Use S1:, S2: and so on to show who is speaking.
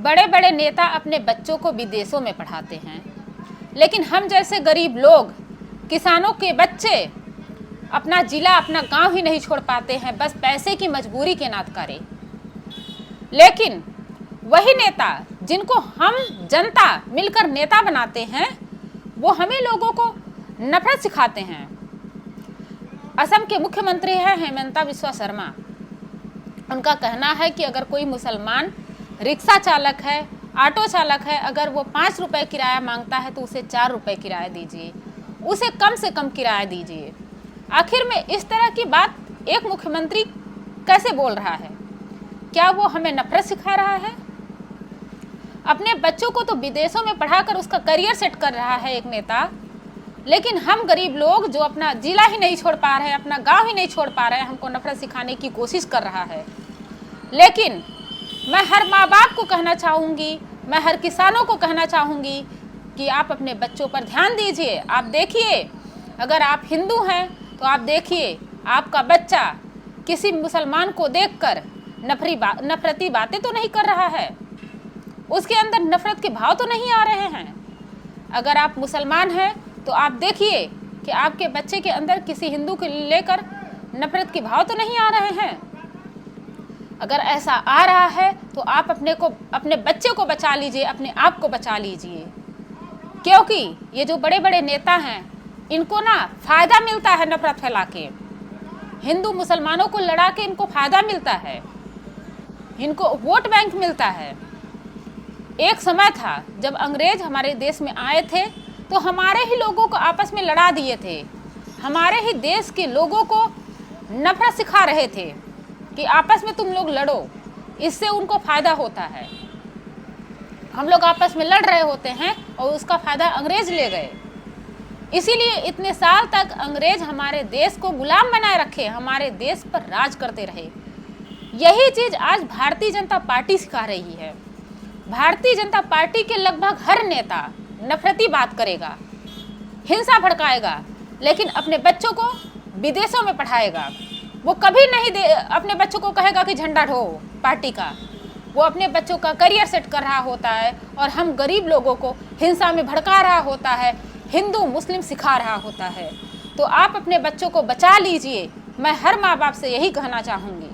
S1: बड़े बड़े नेता अपने बच्चों को विदेशों में पढ़ाते हैं, लेकिन हम जैसे गरीब लोग, किसानों के बच्चे अपना जिला, अपना गांव ही नहीं छोड़ पाते हैं, बस पैसे की मजबूरी के नात करे। लेकिन वही नेता जिनको हम जनता मिलकर नेता बनाते हैं, वो हमें लोगों को नफरत सिखाते हैं। असम के मुख्यमंत्री हैं हेमंता बिस्वा शर्मा। उनका कहना है कि अगर कोई मुसलमान रिक्शा चालक है, ऑटो चालक है, अगर वो 5 रुपये किराया मांगता है तो उसे 4 रुपये किराया दीजिए, उसे कम से कम किराया दीजिए। आखिर में इस तरह की बात एक मुख्यमंत्री कैसे बोल रहा है? क्या वो हमें नफरत सिखा रहा है? अपने बच्चों को तो विदेशों में पढ़ाकर उसका करियर सेट कर रहा है एक नेता, लेकिन हम गरीब लोग जो अपना जिला ही नहीं छोड़ पा रहे हैं, अपना गांव ही नहीं छोड़ पा रहे हैं, हमको नफरत सिखाने की कोशिश कर रहा है। लेकिन मैं हर माँ बाप को कहना चाहूँगी, मैं हर किसानों को कहना चाहूँगी कि आप अपने बच्चों पर ध्यान दीजिए। आप देखिए, अगर आप हिंदू हैं तो आप देखिए आपका बच्चा किसी मुसलमान को देखकर नफरती बातें तो नहीं कर रहा है, उसके अंदर नफरत के भाव तो नहीं आ रहे हैं। अगर आप मुसलमान हैं तो आप देखिए कि आपके बच्चे के अंदर किसी हिंदू को लेकर नफरत के भाव तो नहीं आ रहे हैं। अगर ऐसा आ रहा है तो आप अपने बच्चे को बचा लीजिए, अपने आप को बचा लीजिए, क्योंकि ये जो बड़े बड़े नेता हैं, इनको ना फायदा मिलता है नफरत फैला के। हिंदू मुसलमानों को लड़ा के इनको फायदा मिलता है, इनको वोट बैंक मिलता है। एक समय था जब अंग्रेज हमारे देश में आए थे तो हमारे ही लोगों को आपस में लड़ा दिए थे, हमारे ही देश के लोगों को नफरत सिखा रहे थे कि आपस में तुम लोग लड़ो, इससे उनको फायदा होता है। हम लोग आपस में लड़ रहे होते हैं और उसका फायदा अंग्रेज ले गए। इसीलिए इतने साल तक अंग्रेज हमारे देश को गुलाम बनाए रखे, हमारे देश पर राज करते रहे। यही चीज़ आज भारतीय जनता पार्टी सिखा रही है। भारतीय जनता पार्टी के लगभग हर नेता नफरती बात करेगा, हिंसा भड़काएगा, लेकिन अपने बच्चों को विदेशों में पढ़ाएगा। वो कभी नहीं अपने बच्चों को कहेगा कि झंडा ढो पार्टी का। वो अपने बच्चों का करियर सेट कर रहा होता है और हम गरीब लोगों को हिंसा में भड़का रहा होता है, हिंदू मुस्लिम सिखा रहा होता है। तो आप अपने बच्चों को बचा लीजिए, मैं हर माँ बाप से यही कहना चाहूँगी।